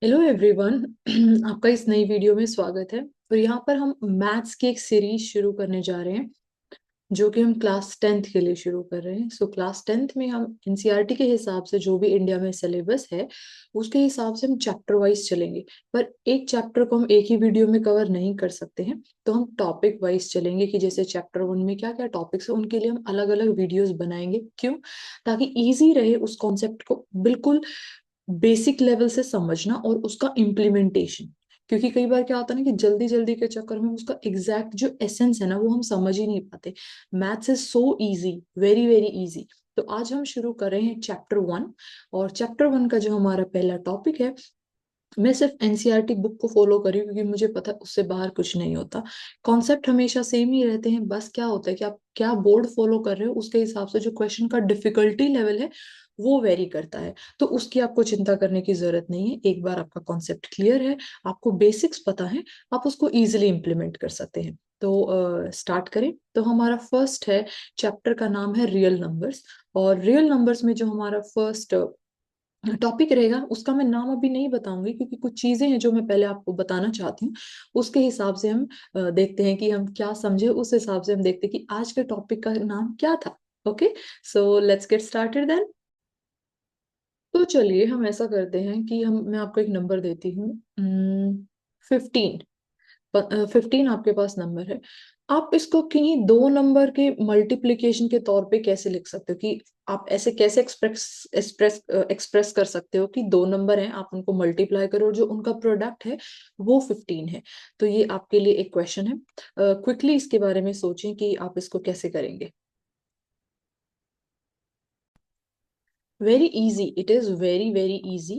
Hello everyone. आपका इस नई वीडियो में स्वागत है। और यहाँ पर हम मैथ्स की एक सीरीज शुरू करने जा रहे हैं जो कि हम क्लास 10th के लिए शुरू कर रहे हैं। सो क्लास 10th में हम एनसीईआरटी के हिसाब से जो भी इंडिया में सिलेबस है उसके हिसाब से हम चैप्टर वाइज चलेंगे। पर एक चैप्टर को हम एक ही वीडियो में कवर नहीं कर सकते हैं, तो हम टॉपिक वाइज चलेंगे कि जैसे चैप्टर 1 में क्या क्या टॉपिक्स है उनके लिए हम अलग अलग वीडियोस बनाएंगे। क्यों? ताकि इजी रहे उस कॉन्सेप्ट को बिल्कुल बेसिक लेवल से समझना और उसका इम्प्लीमेंटेशन। क्योंकि कई बार क्या होता है ना कि जल्दी जल्दी के चक्कर में उसका एग्जैक्ट जो एसेंस है ना वो हम समझ ही नहीं पाते। Maths is so easy, very very easy. तो आज हम शुरू कर रहे हैं चैप्टर 1। और चैप्टर 1 का जो हमारा पहला टॉपिक है, मैं सिर्फ एनसीईआरटी बुक को फॉलो करी क्योंकि मुझे पता है उससे बाहर कुछ नहीं होता। कॉन्सेप्ट हमेशा सेम ही रहते हैं, बस क्या होता है कि आप क्या बोर्ड फॉलो कर रहे हो उसके हिसाब से जो क्वेश्चन का डिफिकल्टी लेवल है वो वेरी करता है। तो उसकी आपको चिंता करने की जरूरत नहीं है। एक बार आपका कॉन्सेप्ट क्लियर है, आपको बेसिक्स पता है, आप उसको इजिली इंप्लीमेंट कर सकते हैं। तो स्टार्ट करें। तो हमारा फर्स्ट है, चैप्टर का नाम है रियल नंबर्स। और रियल नंबर्स में जो हमारा फर्स्ट टॉपिक रहेगा उसका मैं नाम अभी नहीं बताऊंगी क्योंकि कुछ चीजें हैं जो मैं पहले आपको बताना चाहती हूँ। उसके हिसाब से हम देखते हैं कि हम क्या समझे, उस हिसाब से हम देखते हैं कि आज के टॉपिक का नाम क्या था। Okay, so let's get started then. तो चलिए हम ऐसा करते हैं कि हम मैं आपको एक नंबर देती हूँ, 15। 15 आपके पास नंबर है। आप इसको किन्हीं दो नंबर के मल्टीप्लिकेशन के तौर पे कैसे लिख सकते हो कि आप ऐसे कैसे एक्सप्रेस एक्सप्रेस एक्सप्रेस कर सकते हो कि दो नंबर हैं, आप उनको मल्टीप्लाई करो और जो उनका प्रोडक्ट है वो 15 है। तो ये आपके लिए एक क्वेश्चन है। क्विकली इसके बारे में सोचें कि आप इसको कैसे करेंगे। Very easy, it is very very easy.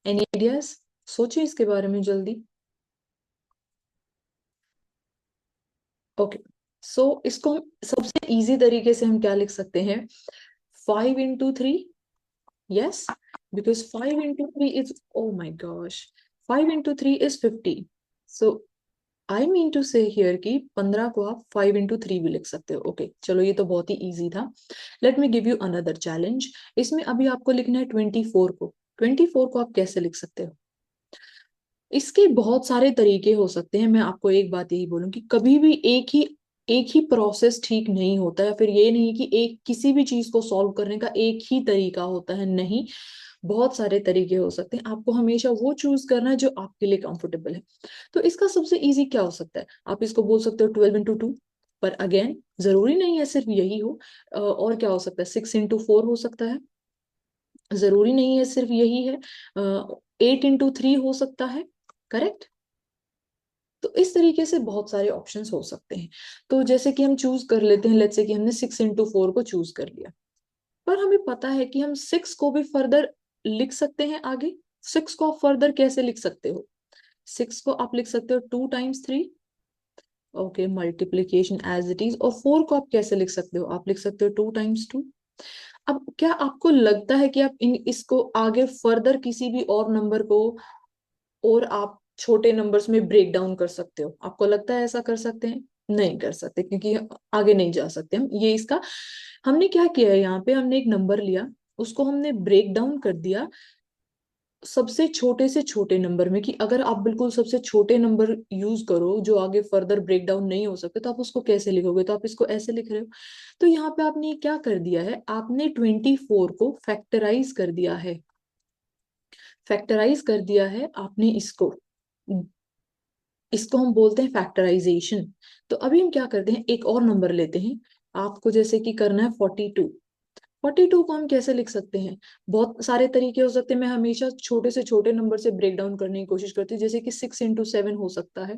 Any ideas? सोचें इसके बारे में जल्दी। ओके, सो इसको हम सबसे इजी तरीके से हम क्या लिख सकते हैं, 5 into 3। Yes, because 5 into 3 is, oh my gosh, 5 into 3 is 50। So I mean to say here कि 15 को आप 5 into 3 भी लिख सकते हो। ओके चलो, ये तो बहुत ही इजी था। Let me give you another challenge. इसमें अभी आपको लिखना है 24 को। 24 को आप कैसे लिख सकते हो? इसके बहुत सारे तरीके हो सकते हैं। मैं आपको एक बात यही बोलूं कि कभी भी एक ही प्रोसेस ठीक नहीं होता है। फिर ये नहीं कि एक किसी भी चीज को सॉल्व करने का एक ही तरीका होता है, नहीं। बहुत सारे तरीके हो सकते हैं, आपको हमेशा वो चूज करना है जो आपके लिए कंफर्टेबल है। तो इसका सबसे इजी क्या हो सकता है, आप इसको बोल सकते हो 12 into 2। पर अगेन जरूरी नहीं है सिर्फ यही हो। और क्या हो सकता है, 6 into 4 हो सकता है। जरूरी नहीं है सिर्फ यही है। 8 into 3 हो सकता है। करेक्ट। तो इस तरीके से बहुत सारे ऑप्शंस हो सकते हैं। तो जैसे कि हम चूज कर लेते हैं, लेट्स से कि हमने 6 into 4 को चूज कर लिया। पर हमें पता है कि हम 6 को भी फर्दर लिख सकते हैं आगे। 6 को आप फर्दर कैसे लिख सकते हो? 6 को आप लिख सकते हो 2 times 3। Okay, multiplication as it is. और 4 को आप कैसे लिख सकते हो? आप लिख सकते हो 2 times 2। अब क्या आपको लगता है कि आप इन इसको आगे फर्दर किसी भी और नंबर को और आप छोटे नंबर्स में ब्रेक डाउन कर सकते हो? आपको लगता है ऐसा कर सकते हैं? नहीं कर सकते, क्योंकि आगे नहीं जा सकते हम। ये इसका हमने क्या किया है, यहाँ पे हमने एक नंबर लिया, उसको हमने ब्रेक डाउन कर दिया सबसे छोटे से छोटे नंबर में। कि अगर आप बिल्कुल सबसे छोटे नंबर यूज करो जो आगे फर्दर ब्रेक डाउन नहीं हो सकते, तो आप उसको कैसे लिखोगे? तो आप इसको ऐसे लिख रहे हो। तो यहाँ पे आपने ये क्या कर दिया है, आपने 24 को फैक्टराइज कर दिया है। फैक्टराइज कर दिया है आपने इसको। इसको हम बोलते हैं फैक्टराइजेशन। तो अभी हम क्या करते हैं, एक और नंबर लेते हैं। आपको जैसे कि करना है 42। 42 को हम कैसे लिख सकते हैं? बहुत सारे तरीके हो सकते हैं। मैं हमेशा छोटे से छोटे नंबर से ब्रेक डाउन करने की कोशिश करती हूँ, जैसे कि 6 into 7 हो सकता है।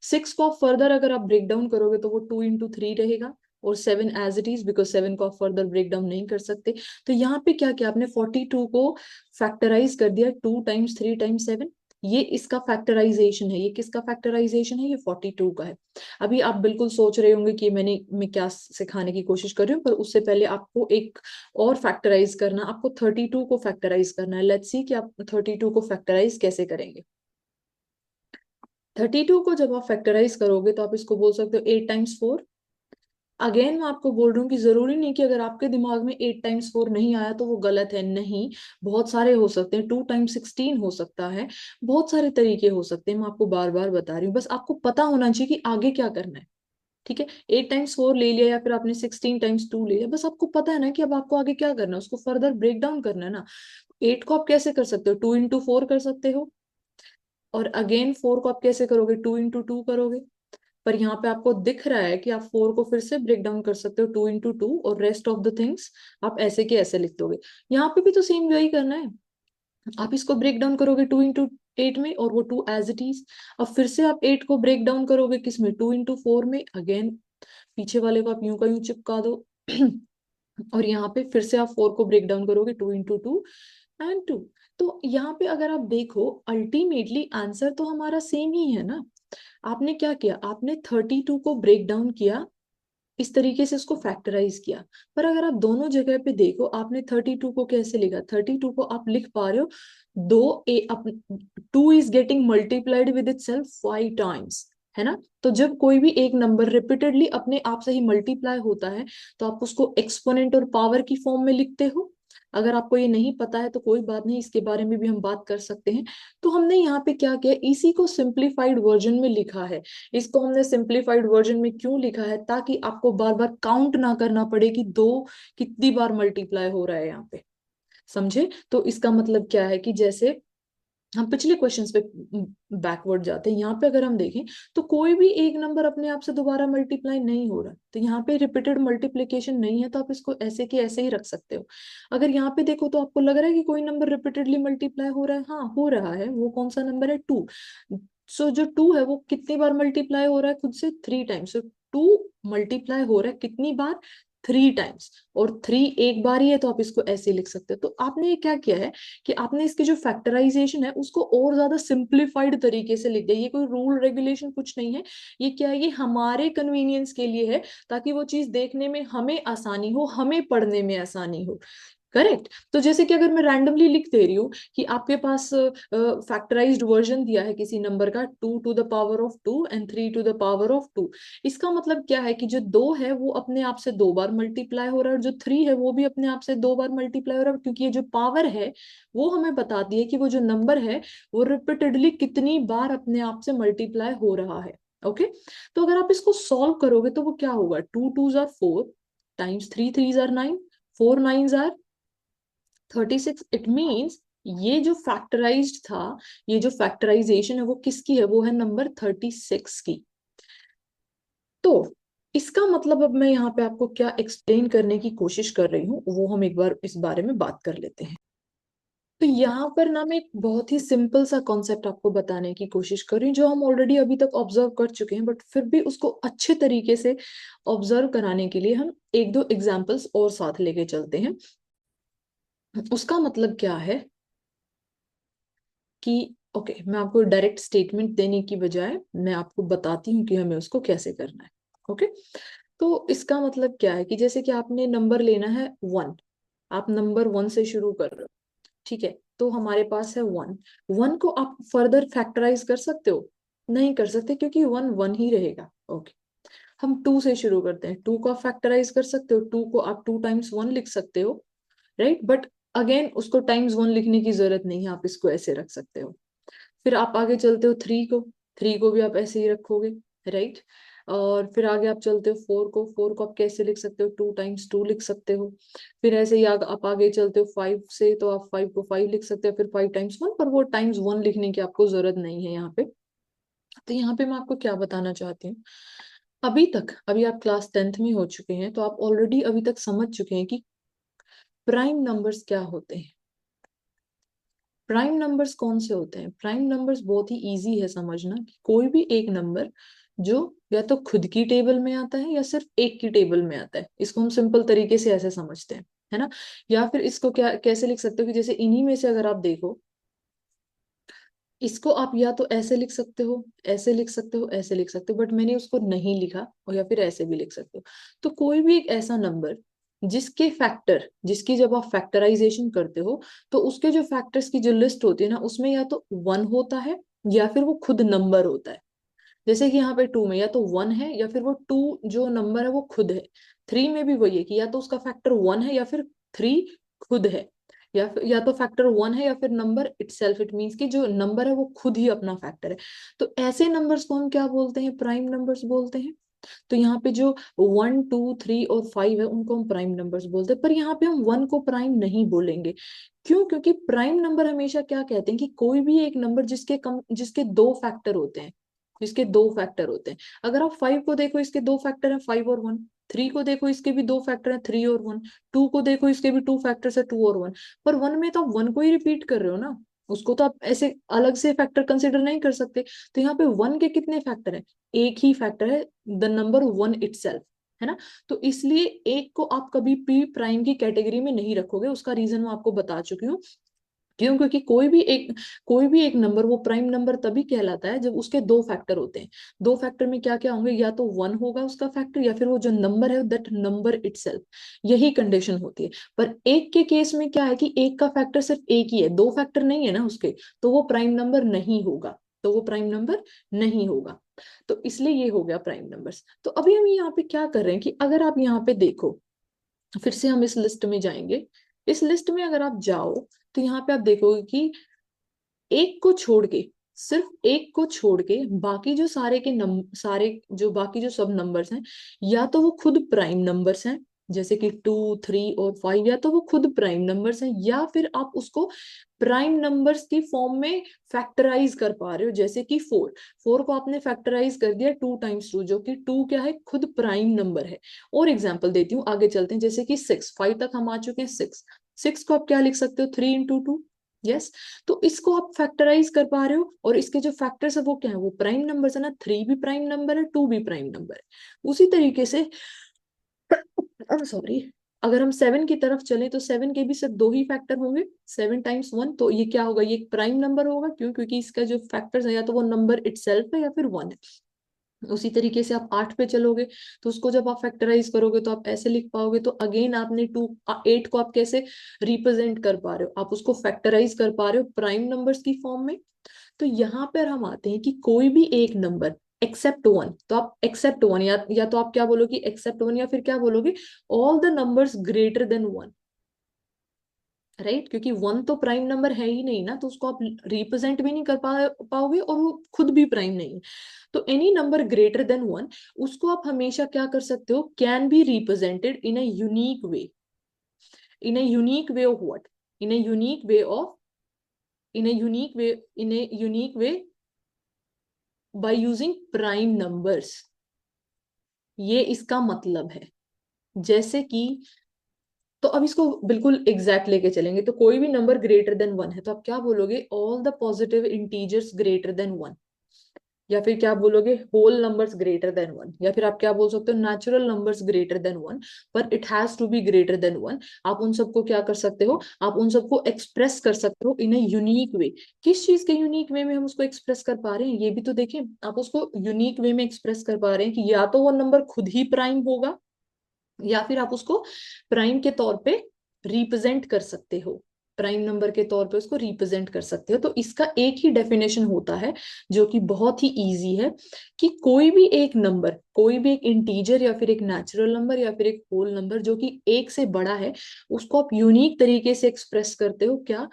6 को आप फर्दर अगर आप ब्रेक डाउन करोगे तो वो 2 into 3 रहेगा। और 7 एज इट इज, बिकॉज 7 को आप फर्दर ब्रेक डाउन नहीं कर सकते। तो यहाँ पे क्या किया आपने, 42 को फैक्टराइज कर दिया 2 times 3 times 7। ये इसका फैक्टराइजेशन है। ये किसका फैक्टराइजेशन है? ये 42 का है। अभी आप बिल्कुल सोच रहे होंगे कि मैं क्या सिखाने की कोशिश कर रही हूँ, पर उससे पहले आपको एक और फैक्टराइज करना, आपको 32 को फैक्टराइज करना है। लेट्स सी कि आप 32 को फैक्टराइज कैसे करेंगे। 32 को जब आप फैक्टराइज करोगे तो आप इसको बोल सकते हो 8 times 4। अगेन मैं आपको बोल रही हूँ कि जरूरी नहीं कि अगर आपके दिमाग में 8 टाइम्स 4 नहीं आया तो वो गलत है, नहीं। बहुत सारे हो सकते हैं, 2 टाइम्स 16 हो सकता है, बहुत सारे तरीके हो सकते हैं, मैं आपको बार बार बता रही हूँ, बस आपको पता होना चाहिए कि आगे क्या करना है। ठीक है, 8 टाइम्स 4 ले लिया या फिर आपने 16 टाइम्स 2 ले लिया, बस आपको पता है ना कि अब आपको आगे क्या करना है, उसको फर्दर ब्रेक डाउन करना है ना। 8 को आप कैसे कर सकते हो, 2 इंटू 4 कर सकते हो, और अगेन 4 को आप कैसे करोगे, 2 इंटू 2 करोगे। पर यहाँ पे आपको दिख रहा है कि आप 4 को फिर से ब्रेक डाउन कर सकते हो 2 इंटू 2, और रेस्ट ऑफ द थिंग्स आप ऐसे के ऐसे लिख दोगे। यहाँ पे भी तो सेम वही करना है, आप इसको ब्रेक डाउन करोगे 2 इंटू 8 में, और वो 2 एज इट इज। अब फिर से आप 8 को ब्रेक डाउन करोगे किसमें, 2 इंटू 4 में, अगेन पीछे वाले को आप यूं का यूं चिपका दो। और यहाँ पे फिर से आप 4 को ब्रेक डाउन करोगे 2 इंटू 2 एंड 2। तो यहाँ पे अगर आप देखो अल्टीमेटली आंसर तो हमारा सेम ही है ना। आपने क्या किया, आपने 32 को ब्रेक डाउन किया, इस तरीके से उसको फैक्टराइज किया। पर अगर आप दोनों जगह पे देखो, आपने 32 को कैसे लिखा, 32 को आप लिख पा रहे हो, दो ए 2 is getting multiplied with it self 5 times, है ना। तो जब कोई भी एक नंबर रिपीटेडली अपने आप से ही मल्टीप्लाई होता है, तो आप उसको एक्सपोनेंट और पावर की फॉर्म में लिखते हो। अगर आपको ये नहीं पता है तो कोई बात नहीं, इसके बारे में भी हम बात कर सकते हैं। तो हमने यहाँ पे क्या किया, इसी को सिंप्लीफाइड वर्जन में लिखा है। इसको हमने सिंप्लीफाइड वर्जन में क्यों लिखा है, ताकि आपको बार बार काउंट ना करना पड़े कि दो कितनी बार मल्टीप्लाई हो रहा है यहाँ पे। समझे, तो इसका मतलब क्या है कि जैसे हम पिछले क्वेश्चंस पे बैकवर्ड जाते हैं, यहाँ पे अगर हम देखें तो कोई भी एक नंबर अपने आप से दोबारा मल्टीप्लाई नहीं हो रहा, तो यहाँ पे रिपीटेड मल्टीप्लिकेशन नहीं है, तो आप इसको ऐसे के ऐसे ही रख सकते हो। अगर यहाँ पे देखो तो आपको लग रहा है कि कोई नंबर रिपीटेडली मल्टीप्लाई हो रहा है, हाँ हो रहा है, वो कौन सा नंबर है, 2। सो जो 2 है वो कितनी बार मल्टीप्लाई हो रहा है खुद से, 3 टाइम्स। सो 2 मल्टीप्लाई हो रहा है कितनी बार, 3 टाइम्स। और 3 एक बार ही है, तो आप इसको ऐसे लिख सकते हो। तो आपने ये क्या किया है कि आपने इसके जो फैक्टराइजेशन है उसको और ज्यादा सिंप्लीफाइड तरीके से लिख दिया। ये कोई रूल रेगुलेशन कुछ नहीं है, ये क्या है, ये हमारे कन्वीनियंस के लिए है, ताकि वो चीज देखने में हमें आसानी हो, हमें पढ़ने में आसानी हो। करेक्ट। तो जैसे कि अगर मैं रैंडमली लिख दे रही हूँ कि आपके पास फैक्टराइज्ड वर्जन दिया है किसी नंबर का, 2 to the power of 2 and 3 to the power of 2, इसका मतलब क्या है कि जो 2 है वो अपने आप से 2 बार मल्टीप्लाई हो रहा है, और जो 3 है वो भी अपने आप से 2 बार मल्टीप्लाई हो रहा है, क्योंकि ये जो पावर है वो हमें बताती है कि वो जो नंबर है वो रिपीटेडली कितनी बार अपने आप से मल्टीप्लाई हो रहा है। ओके। तो अगर आप इसको सॉल्व करोगे तो वो क्या होगा, 2 2s are 4 times 3 3s are 9, 4 9s are 36। It means ये जो फैक्टराइज्ड था, ये जो फैक्टराइजेशन है वो किसकी है, वो है नंबर 36 की। तो इसका मतलब अब मैं यहाँ पे आपको क्या एक्सप्लेन करने की कोशिश कर रही हूँ, वो हम एक बार इस बारे में बात कर लेते हैं। तो यहाँ पर ना मैं एक बहुत ही सिंपल सा कॉन्सेप्ट आपको बताने की कोशिश कर रही हूँ, जो हम ऑलरेडी अभी तक ऑब्जर्व कर चुके हैं, बट फिर भी उसको अच्छे तरीके से ऑब्जर्व कराने के लिए हम एक दो एग्जाम्पल्स और साथ लेके चलते हैं। उसका मतलब क्या है कि ओके, मैं आपको डायरेक्ट स्टेटमेंट देने की बजाय मैं आपको बताती हूँ कि हमें उसको कैसे करना है। ओके। तो इसका मतलब क्या है कि जैसे कि आपने नंबर लेना है 1, आप नंबर 1 से शुरू कर रहे हो, ठीक है। तो हमारे पास है 1, 1 को आप फर्दर फैक्टराइज कर सकते हो, नहीं कर सकते, क्योंकि 1 1 ही रहेगा। ओके। हम 2 से शुरू करते हैं, 2 को आप फैक्टराइज कर सकते हो, 2 को आप 2 टाइम्स 1 लिख सकते हो, राइट। बट अगेन उसको टाइम्स 1 लिखने की जरूरत नहीं है, आप इसको ऐसे रख सकते हो। फिर आप आगे चलते हो 3 को भी आप ऐसे ही रखोगे, राइट। और फिर आगे आप चलते हो 4 को आप कैसे लिख सकते हो, 2 टाइम्स 2 लिख सकते हो। फिर ऐसे ही आप आगे चलते हो 5 से, तो आप 5 को 5 लिख सकते हो, फिर 5 टाइम्स 1, पर वो टाइम्स 1 लिखने की आपको जरूरत नहीं है यहाँ पे। तो यहाँ पे मैं आपको क्या बताना चाहती हूँ, अभी आप क्लास 10th में हो चुके हैं, तो आप ऑलरेडी अभी तक समझ चुके हैं कि प्राइम नंबर्स क्या होते हैं। प्राइम नंबर्स कौन से होते हैं, प्राइम नंबर्स बहुत ही इजी है समझना, कि कोई भी एक नंबर जो या तो खुद की टेबल में आता है या सिर्फ एक की टेबल में आता है, इसको हम सिंपल तरीके से ऐसे समझते हैं, है ना। या फिर इसको क्या कैसे लिख सकते हो कि जैसे इन्हीं में से अगर आप देखो, इसको आप या तो ऐसे लिख सकते हो, ऐसे लिख सकते हो, ऐसे लिख सकते हो, बट मैंने उसको नहीं लिखा, और या फिर ऐसे भी लिख सकते हो। तो कोई भी एक ऐसा नंबर जिसकी जब आप फैक्टराइजेशन करते हो, तो उसके जो फैक्टर्स की जो लिस्ट होती है ना, उसमें या तो 1 होता है या फिर वो खुद नंबर होता है। जैसे कि यहाँ पे 2 में या तो 1 है या फिर वो 2 जो नंबर है वो खुद है। 3 में भी वही है कि या तो उसका फैक्टर 1 है या फिर 3 खुद है, या तो फैक्टर 1 है या फिर नंबर इटसेल्फ, इट मीन्स कि जो नंबर है वो खुद ही अपना फैक्टर है। तो ऐसे नंबर्स को हम क्या बोलते हैं? प्राइम नंबर्स बोलते हैं। तो यहाँ पे जो 1 2 3 और 5 है उनको हम प्राइम नंबर्स बोलते हैं, पर यहाँ पे हम 1 को प्राइम नहीं बोलेंगे। क्यों? क्योंकि प्राइम नंबर हमेशा क्या कहते हैं कि कोई भी एक नंबर जिसके दो फैक्टर होते हैं, जिसके दो फैक्टर होते हैं। अगर आप 5 को देखो, इसके दो फैक्टर हैं 5 और 1। 3 को देखो, इसके भी दो फैक्टर हैं 3 और 1। 2 को देखो, इसके भी टू फैक्टर्स है 2 और 1। पर 1 में तो आप 1 को ही रिपीट कर रहे हो ना, उसको तो आप ऐसे अलग से फैक्टर कंसिडर नहीं कर सकते। तो यहाँ पे 1 के कितने फैक्टर हैं? एक ही फैक्टर है, द नंबर 1 इटसेल्फ, है ना। तो इसलिए एक को आप कभी पी प्राइम की कैटेगरी में नहीं रखोगे, उसका रीजन मैं आपको बता चुकी हूँ। क्यों? क्योंकि कोई भी एक नंबर वो प्राइम नंबर तभी कहलाता है जब उसके दो फैक्टर होते हैं। दो फैक्टर में क्या क्या होंगे? या तो 1 होगा उसका फैक्टर, या फिर वो जो नंबर है दैट नंबर इटसेल्फ। यही कंडीशन होती है। पर एक के केस में क्या है कि एक का फैक्टर सिर्फ एक ही है, दो फैक्टर नहीं है ना उसके, तो वो प्राइम नंबर नहीं होगा। तो वो प्राइम नंबर नहीं होगा। तो इसलिए ये हो गया प्राइम नंबर्स। तो अभी हम यहाँ पे क्या कर रहे हैं कि अगर आप यहाँ पे देखो, फिर से हम इस लिस्ट में जाएंगे। इस लिस्ट में अगर आप जाओ तो यहाँ पे आप देखोगे कि एक को छोड़ के, सिर्फ एक को छोड़ के बाकी जो सारे जो बाकी जो सब नंबर्स हैं, या तो वो खुद प्राइम नंबर्स हैं, जैसे कि 2 3 और 5, या तो वो खुद प्राइम नंबर्स हैं, या फिर आप उसको प्राइम नंबर्स की फॉर्म में फैक्टराइज कर पा रहे हो, जैसे कि 4 को आपने फैक्टराइज कर दिया 2 × 2, जो कि 2 क्या है? खुद प्राइम नंबर है। और एग्जाम्पल देती हूँ, आगे चलते हैं। जैसे कि 6, 5 तक हम आ चुके हैं। 6 को आप क्या लिख सकते हो? 3 × 2। यस। तो इसको आप फैक्टराइज कर पा रहे हो, और इसके जो फैक्टर्स है वो क्या है? वो प्राइम नंबर है ना। 3 भी प्राइम नंबर है, 2 भी प्राइम नंबर है। उसी तरीके से सॉरी, अगर हम 7 की तरफ चले तो 7 के भी सिर्फ दो ही फैक्टर होंगे, 7 × 1। तो ये क्या होगा? ये एक प्राइम नंबर होगा। क्यों? क्योंकि इसका जो फैक्टर्स है या तो वो नंबर इटसेल्फ है या फिर 1 है। उसी तरीके से आप 8 पे चलोगे, तो उसको जब आप फैक्टराइज करोगे तो आप ऐसे लिख पाओगे। तो अगेन आपने 8 को आप कैसे रिप्रेजेंट कर पा रहे हो? आप उसको फैक्टराइज कर पा रहे हो प्राइम नंबर्स की फॉर्म में। तो यहाँ पर हम आते हैं कि कोई भी एक नंबर एक्सेप्ट 1, तो आप एक्सेप्ट 1, या तो आप क्या बोलोगे? एक्सेप्ट 1, या फिर क्या बोलोगे? All the numbers greater than 1। Right? क्योंकि 1 तो प्राइम नंबर है ही नहीं ना, तो उसको आप रिप्रेजेंट भी नहीं कर पाओगे, और वो खुद भी प्राइम नहीं है। तो एनी नंबर ग्रेटर देन 1, उसको आप हमेशा क्या कर सकते हो? Can be represented in a unique way. In a unique way of what? In a unique way of in a unique way in a unique way by using prime numbers. ये इसका मतलब है। जैसे कि, तो अब इसको बिल्कुल एग्जैक्ट लेके चलेंगे। तो कोई भी नंबर ग्रेटर देन 1 है, तो आप क्या बोलोगे? All the positive integers greater than 1। या फिर क्या बोलोगे? Whole numbers greater than 1। या फिर आप क्या बोल सकते हो? Natural numbers greater than 1। पर it has to be greater than 1। आप उन सबको क्या कर सकते हो? आप उन सबको एक्सप्रेस कर सकते हो इन ए यूनिक वे। किस चीज के यूनिक वे में हम उसको एक्सप्रेस कर पा रहे हैं, ये भी तो देखें। आप उसको यूनिक वे में एक्सप्रेस कर पा रहे हैं कि या तो वो नंबर खुद ही प्राइम होगा, या फिर आप उसको प्राइम के तौर पे रिप्रेजेंट कर सकते हो। प्राइम नंबर के तौर पे उसको रिप्रेजेंट कर सकते हो। तो इसका एक ही डेफिनेशन होता है, जो कि बहुत ही इजी है, कि कोई भी एक नंबर, कोई भी एक इंटीजर या फिर एक नेचुरल नंबर या फिर एक होल नंबर जो कि एक से बड़ा है, उसको आप यूनिक तरीके से एक्सप्रेस करते हो। क्या?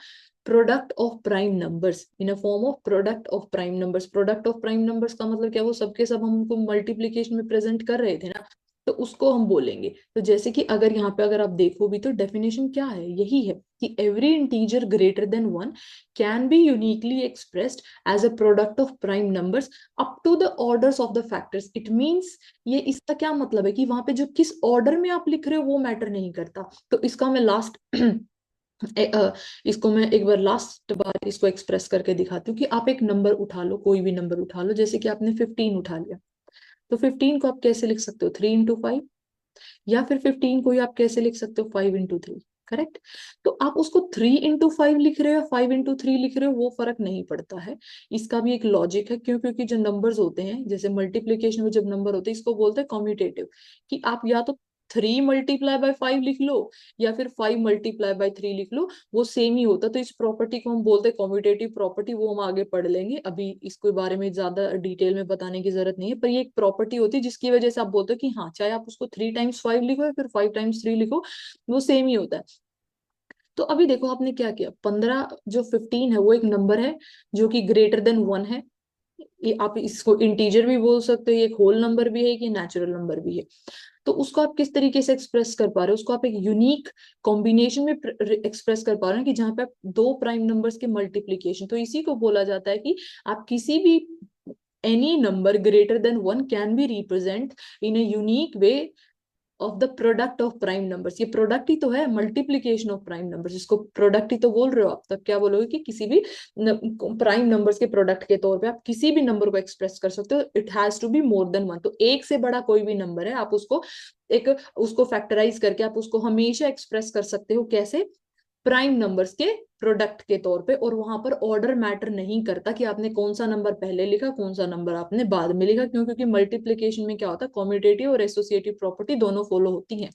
Product of prime numbers, in a form of product of prime numbers. Product of prime numbers का मतलब क्या? वो सबके सब हम उनको मल्टीप्लीकेशन में प्रेजेंट कर रहे थे ना, तो उसको हम बोलेंगे। तो जैसे कि अगर यहाँ पे अगर आप देखो भी, तो डेफिनेशन क्या है? यही है कि every integer greater than 1 can be uniquely expressed as a product of prime numbers up to the orders of the factors. It means, ये इसका क्या मतलब है कि वहां पे जो किस ऑर्डर में आप लिख रहे हो वो मैटर नहीं करता। तो इसका मैं लास्ट इसको मैं एक बार लास्ट बार इसको एक्सप्रेस करके दिखाती हूँ कि आप एक नंबर उठा लो, कोई भी नंबर उठा लो। जैसे कि आपने 15 उठा लिया, तो 15 को आप कैसे लिख सकते हो? 3 × 5। या फिर 15 को ही आप कैसे लिख सकते हो? 5 × 3। करेक्ट? तो आप उसको 3 × 5 लिख रहे हो, 5 × 3 लिख रहे हो, वो फर्क नहीं पड़ता है। इसका भी एक लॉजिक है। क्यों? क्योंकि जो नंबर्स होते हैं, जैसे मल्टीप्लीकेशन में जब नंबर होते हैं, इसको बोलते हैं कॉम्यूटेटिव, कि आप या तो 3 मल्टीप्लाई बाय 5 लिख लो या फिर 5 मल्टीप्लाई बाय 3 लिख लो, वो सेम ही होता। तो इस प्रॉपर्टी को हम बोलते हैं कॉम्यूटेटिव प्रॉपर्टी, वो हम आगे पढ़ लेंगे, अभी इसके बारे में ज्यादा डिटेल में बताने की जरूरत नहीं है। पर ये एक प्रॉपर्टी होती है जिसकी वजह से आप बोलते हो कि हाँ, चाहे आप उसको 3 टाइम्स 5 लिखो या फिर 5 टाइम्स 3 लिखो, वो सेम ही होता है। तो अभी देखो आपने क्या किया, 15 जो 15 है वो एक नंबर है जो कि ग्रेटर देन 1 है। ये आप इसको इंटीजर भी बोल सकते हो, ये एक होल नंबर भी है कि नेचुरल नंबर भी है। तो उसको आप किस तरीके से एक्सप्रेस कर पा रहे हो, उसको आप एक यूनिक कॉम्बिनेशन में एक्सप्रेस कर पा रहे हो कि जहां पे आप दो प्राइम नंबर्स के मल्टीप्लीकेशन, तो इसी को बोला जाता है कि आप किसी भी any number greater than 1 can B represent in a unique way of the product of prime numbers. ये प्रोडक्ट ही तो है, मल्टीप्लीकेशन ऑफ प्राइम नंबर्स, इसको प्रोडक्ट ही तो बोल रहे हो आप। तब क्या बोलोगे कि किसी भी प्राइम नंबर्स के प्रोडक्ट के तौर पे आप किसी भी नंबर को एक्सप्रेस कर सकते हो, it has to be more than 1। तो एक से बड़ा कोई भी नंबर है, आप उसको एक उसको फैक्टराइज करके आप उसको हमेशा एक्सप्रेस कर सकते हो, कैसे, प्राइम नंबर्स के प्रोडक्ट के तौर पे। और वहां पर ऑर्डर मैटर नहीं करता कि आपने कौन सा नंबर पहले लिखा, कौन सा नंबर आपने बाद में लिखा, क्यों, क्योंकि मल्टीप्लीकेशन में क्या होता है, कॉम्यूटेटिव और एसोसिएटिव प्रॉपर्टी दोनों फॉलो होती हैं।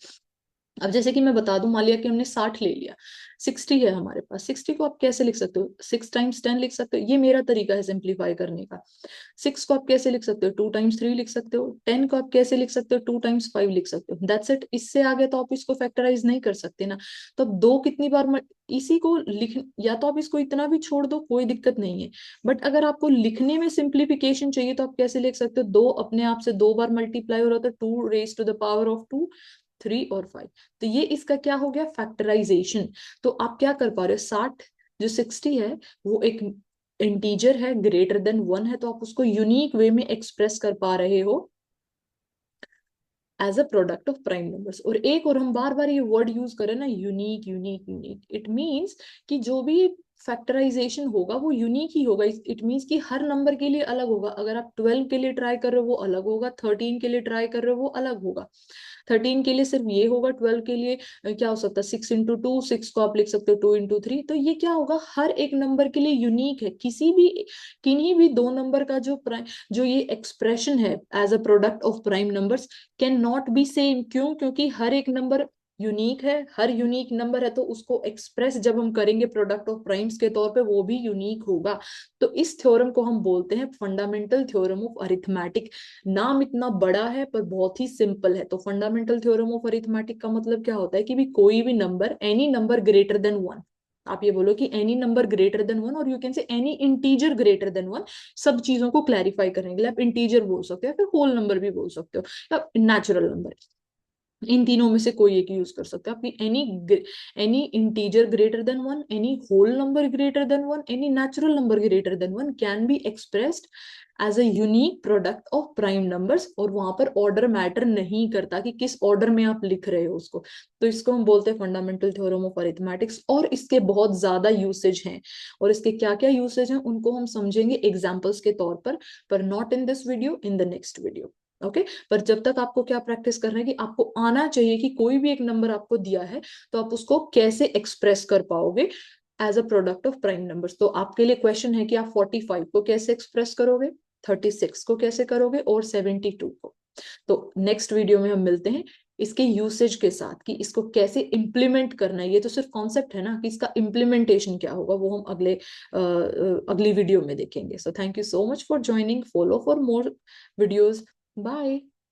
अब जैसे कि मैं बता दूं, मान लिया कि हमने 60 ले लिया, 60 है हमारे पास, 60 को आप कैसे लिख सकते हो, 6 टाइम्स 10 लिख सकते हो, ये मेरा तरीका है सिंप्लीफाई करने का। 6 को आप कैसे लिख सकते हो, 2 टाइम्स 3 लिख सकते हो, 10 को आप कैसे लिख सकते हो, 2 टाइम्स 5 लिख सकते हो, दैट्स इट। इससे आगे तो आप इसको फैक्टराइज नहीं कर सकते ना। तो अब दो कितनी बार इसी को लिख, या तो आप इसको इतना भी छोड़ दो, कोई दिक्कत नहीं है, बट अगर आपको लिखने में सिंप्लीफिकेशन चाहिए तो आप कैसे लिख सकते हो, दो अपने आप से दो बार मल्टीप्लाई हो रहा था, 2 raise to the power of 2, 3 और 5। तो ये इसका क्या हो गया, फैक्टराइजेशन। तो आप क्या कर पा रहे हो, 60 जो 60 है वो एक इंटीजर है, ग्रेटर देन 1 है, तो आप उसको यूनिक वे में एक्सप्रेस कर पा रहे हो as a product of prime numbers. और एक और हम बार बार ये वर्ड यूज करें ना, unique unique unique, it means कि जो भी फैक्टराइजेशन होगा वो यूनिक ही होगा। इट मीन्स कि हर नंबर के लिए अलग होगा। अगर आप 12 के लिए ट्राई कर रहे हो वो अलग होगा, 13 के लिए ट्राई कर रहे हो वो अलग होगा, 13 के लिए सिर्फ ये होगा, 12 के लिए क्या हो सकता है, 6 × 2, 6 को आप लिख सकते हो 2 × 3। तो ये क्या होगा, हर एक नंबर के लिए यूनिक है। किसी भी किन्हीं भी दो नंबर का जो ये एक्सप्रेशन है as a product of prime numbers can not be same. क्यों, क्योंकि हर एक नंबर यूनिक है, हर यूनिक नंबर है तो उसको एक्सप्रेस जब हम करेंगे प्रोडक्ट ऑफ प्राइम्स के तौर पे वो भी यूनिक होगा। तो इस थ्योरम को हम बोलते हैं फंडामेंटल थ्योरम ऑफ अरिथमेटिक। नाम इतना बड़ा है पर बहुत ही सिंपल है। तो फंडामेंटल थ्योरम ऑफ अरिथमेटिक का मतलब क्या होता है कि भी कोई भी number, any number greater than 1, आप ये बोलो कि एनी नंबर ग्रेटर देन 1, और you can say any integer greater than 1। सब चीजों को क्लैरिफाई करने के लिए आप इंटीजर बोल सकते हो, फिर होल नंबर भी बोल सकते हो, या नेचुरल नंबर, इन तीनों में से कोई एक यूज कर सकते हो। आपकी any integer greater than 1, any whole number greater than 1, any natural number greater than 1 can be expressed as a unique product of prime numbers. और वहां पर ऑर्डर मैटर नहीं करता कि किस ऑर्डर में आप लिख रहे हो उसको। तो इसको हम बोलते हैं फंडामेंटल थ्योरम ऑफ अरिथमेटिक्स। और इसके बहुत ज्यादा यूसेज हैं, और इसके क्या क्या यूसेज हैं उनको हम समझेंगे एग्जाम्पल्स के तौर पर not in this video, in the next video. Okay पर जब तक आपको क्या प्रैक्टिस करना है कि आपको आना चाहिए कि कोई भी एक नंबर आपको दिया है तो आप उसको कैसे एक्सप्रेस कर पाओगे as a product of prime numbers. तो आपके लिए क्वेश्चन है कि आप 45 को कैसे एक्सप्रेस करोगे, 36 को कैसे करोगे, और 72 को। तो नेक्स्ट वीडियो में हम मिलते हैं इसके यूसेज के साथ कि इसको कैसे इंप्लीमेंट करना है। ये तो सिर्फ कॉन्सेप्ट है ना, कि इसका इम्प्लीमेंटेशन क्या होगा वो हम अगली वीडियो में देखेंगे। So thank you so much for joining, follow for more videos, bye.